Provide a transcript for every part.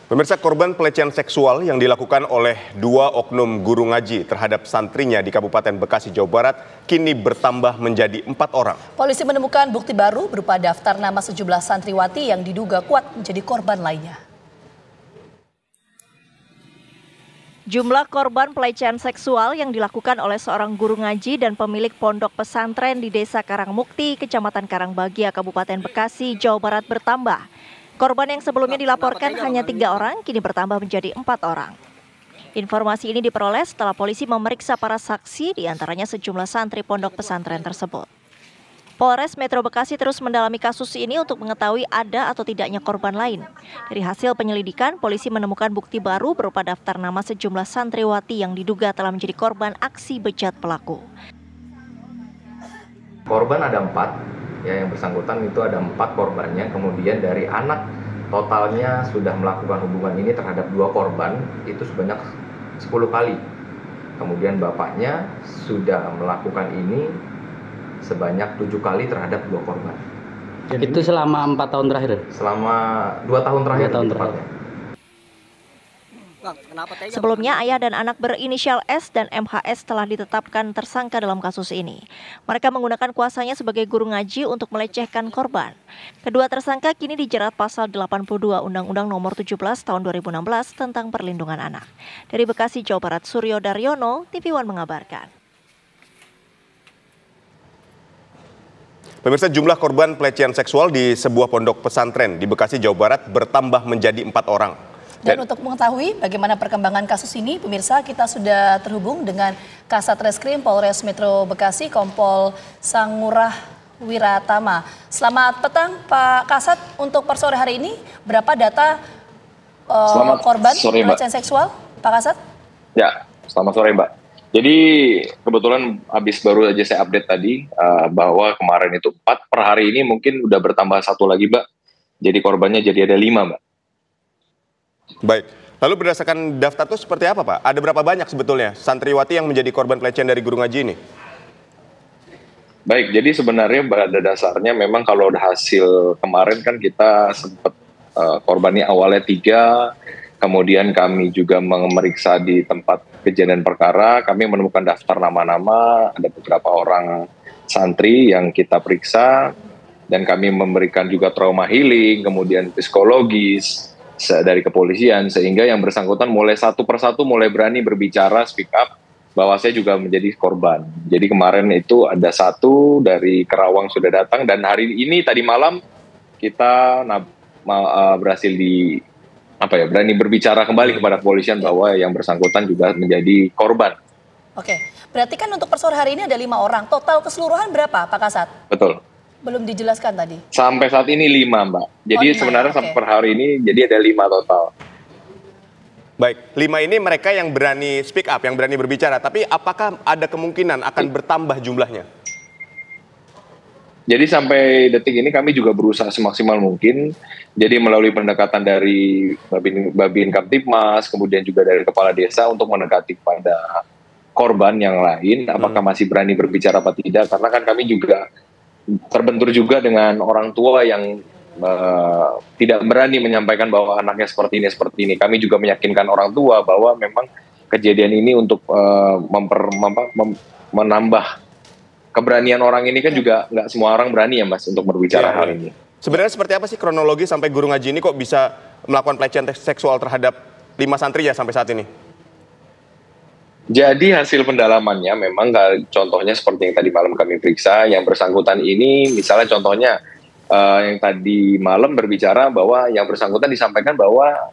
Pemirsa, korban pelecehan seksual yang dilakukan oleh dua oknum guru ngaji terhadap santrinya di Kabupaten Bekasi, Jawa Barat kini bertambah menjadi 4 orang. Polisi menemukan bukti baru berupa daftar nama sejumlah santriwati yang diduga kuat menjadi korban lainnya. Jumlah korban pelecehan seksual yang dilakukan oleh seorang guru ngaji dan pemilik pondok pesantren di Desa Karangmukti, Kecamatan Karangbagia, Kabupaten Bekasi, Jawa Barat bertambah. Korban yang sebelumnya dilaporkan hanya 3 orang, kini bertambah menjadi 4 orang. Informasi ini diperoleh setelah polisi memeriksa para saksi, diantaranya sejumlah santri pondok pesantren tersebut. Polres Metro Bekasi terus mendalami kasus ini untuk mengetahui ada atau tidaknya korban lain. Dari hasil penyelidikan, polisi menemukan bukti baru berupa daftar nama sejumlah santriwati yang diduga telah menjadi korban aksi bejat pelaku. Korban ada 4. Ya, yang bersangkutan itu ada 4 korbannya, kemudian dari anak totalnya sudah melakukan hubungan ini terhadap 2 korban itu sebanyak 10 kali. Kemudian bapaknya sudah melakukan ini sebanyak 7 kali terhadap 2 korban. Jadi itu selama 4 tahun terakhir? Selama 2 tahun terakhir. 2 tahun terakhir. Sebelumnya, ayah dan anak berinisial S dan MHS telah ditetapkan tersangka dalam kasus ini. Mereka menggunakan kuasanya sebagai guru ngaji untuk melecehkan korban. Kedua tersangka kini dijerat pasal 82 Undang-Undang Nomor 17 Tahun 2016 tentang Perlindungan Anak. Dari Bekasi, Jawa Barat, Suryo Daryono, TV One mengabarkan. Pemirsa, jumlah korban pelecehan seksual di sebuah pondok pesantren di Bekasi, Jawa Barat bertambah menjadi 4 orang. Dan untuk mengetahui bagaimana perkembangan kasus ini, pemirsa, kita sudah terhubung dengan Kasat Reskrim Polres Metro Bekasi, Kompol Sangurah Wiratama. Selamat petang, Pak Kasat. Untuk per sore hari ini, berapa data korban pelecehan seksual, Pak Kasat? Ya, selamat sore, Mbak. Jadi kebetulan baru aja saya update tadi bahwa kemarin itu 4, per hari ini mungkin udah bertambah 1 lagi, Mbak. Jadi korbannya jadi ada 5, Mbak. Baik, lalu berdasarkan daftar itu seperti apa, Pak? Ada berapa banyak sebetulnya santriwati yang menjadi korban pelecehan dari guru ngaji ini? Baik, jadi sebenarnya pada dasarnya memang kalau hasil kemarin kan kita sempat korbannya awalnya 3, kemudian kami juga memeriksa di tempat kejadian perkara, kami menemukan daftar nama-nama, ada beberapa orang santri yang kita periksa, dan kami memberikan juga trauma healing, kemudian psikologis, dari kepolisian, sehingga yang bersangkutan mulai satu persatu mulai berani berbicara, speak up, bahwa saya juga menjadi korban. Jadi kemarin itu ada 1 dari Kerawang sudah datang, dan hari ini tadi malam kita berhasil berani berbicara kembali kepada kepolisian bahwa yang bersangkutan juga menjadi korban. Oke, berarti kan untuk per sore hari ini ada 5 orang. Total keseluruhan berapa, Pak Kasat? Betul. Belum dijelaskan tadi. Sampai saat ini 5, Mbak. Jadi sebenarnya sampai per hari ini jadi ada 5 total. Baik, 5 ini mereka yang berani speak up, yang berani berbicara. Tapi apakah ada kemungkinan akan bertambah jumlahnya? Jadi sampai detik ini kami juga berusaha semaksimal mungkin. Jadi melalui pendekatan dari Babin Kamtibmas, kemudian juga dari Kepala Desa untuk mendekati pada korban yang lain. Apakah masih berani berbicara apa tidak? Karena kan kami juga terbentur juga dengan orang tua yang tidak berani menyampaikan bahwa anaknya seperti ini. Kami juga meyakinkan orang tua bahwa memang kejadian ini untuk menambah keberanian orang ini kan juga nggak semua orang berani ya, Mas, untuk berbicara hal ini. Sebenarnya seperti apa sih kronologi sampai guru ngaji ini kok bisa melakukan pelecehan seksual terhadap 5 santri ya sampai saat ini? Jadi hasil pendalamannya memang contohnya seperti yang tadi malam kami periksa, yang bersangkutan ini misalnya contohnya yang tadi malam berbicara bahwa yang bersangkutan disampaikan bahwa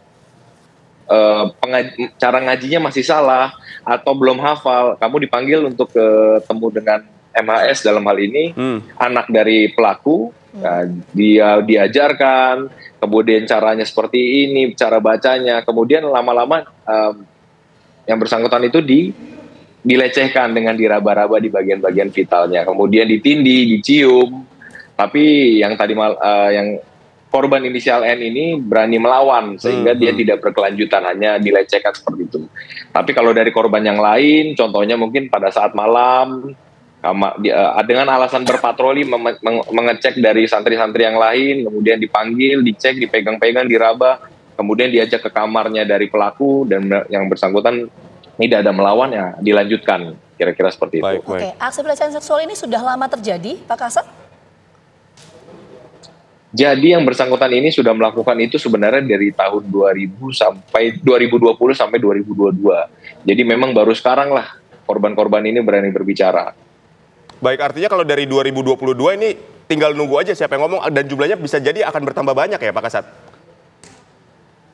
cara ngajinya masih salah atau belum hafal. Kamu dipanggil untuk ketemu dengan MHS dalam hal ini, anak dari pelaku, dia diajarkan, kemudian caranya seperti ini, cara bacanya, kemudian lama-lama yang bersangkutan itu dilecehkan dengan diraba-raba di bagian-bagian vitalnya, kemudian ditindih, dicium. Tapi yang tadi yang korban inisial N ini berani melawan sehingga dia tidak berkelanjutan, hanya dilecehkan seperti itu. Tapi kalau dari korban yang lain, contohnya mungkin pada saat malam dengan alasan berpatroli mengecek dari santri-santri yang lain, kemudian dipanggil, dicek, dipegang-pegang, diraba. kemudian diajak ke kamarnya dari pelaku dan yang bersangkutan tidak ada melawan, ya dilanjutkan, kira-kira seperti itu. Oke, aksi pelecehan seksual ini sudah lama terjadi, Pak Kasat? Jadi yang bersangkutan ini sudah melakukan itu sebenarnya dari tahun 2020 sampai 2022. Jadi memang baru sekarang lah korban-korban ini berani berbicara. Baik, artinya kalau dari 2022 ini tinggal nunggu aja siapa yang ngomong, dan jumlahnya bisa jadi akan bertambah banyak ya Pak Kasat?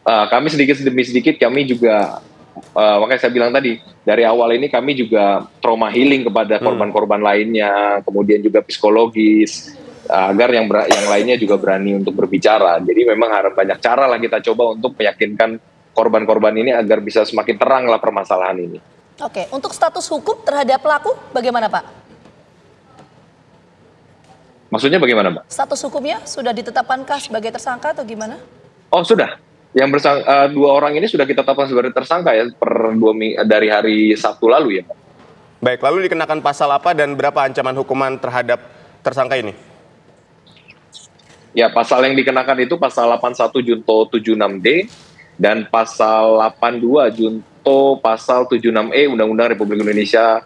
Kami sedikit demi sedikit, kami juga, makanya saya bilang tadi, dari awal ini kami juga trauma healing kepada korban-korban lainnya, kemudian juga psikologis, agar yang lainnya juga berani untuk berbicara. Jadi memang harus banyak cara lah kita coba untuk meyakinkan korban-korban ini agar bisa semakin terang lah permasalahan ini. Oke, untuk status hukum terhadap pelaku bagaimana Pak? Maksudnya bagaimana, Mbak? Status hukumnya sudah ditetapkankah sebagai tersangka atau gimana? Oh sudah, dua orang ini sudah kita tetapkan sebagai tersangka ya dari hari Sabtu lalu ya, Mbak. Baik, lalu dikenakan pasal apa dan berapa ancaman hukuman terhadap tersangka ini? Ya, pasal yang dikenakan itu pasal 81 Junto 76D dan pasal 82 Junto pasal 76E Undang-Undang Republik Indonesia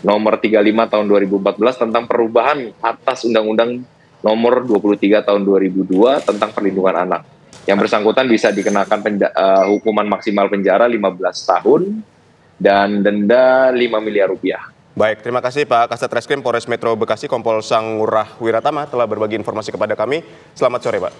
nomor 35 tahun 2014 tentang perubahan atas Undang-Undang nomor 23 tahun 2002 tentang perlindungan anak. Yang bersangkutan bisa dikenakan hukuman maksimal penjara 15 tahun dan denda 5 miliar rupiah. Baik, terima kasih Pak Kasat Reskrim Polres Metro Bekasi Kompol Sangurah Wiratama telah berbagi informasi kepada kami. Selamat sore Pak.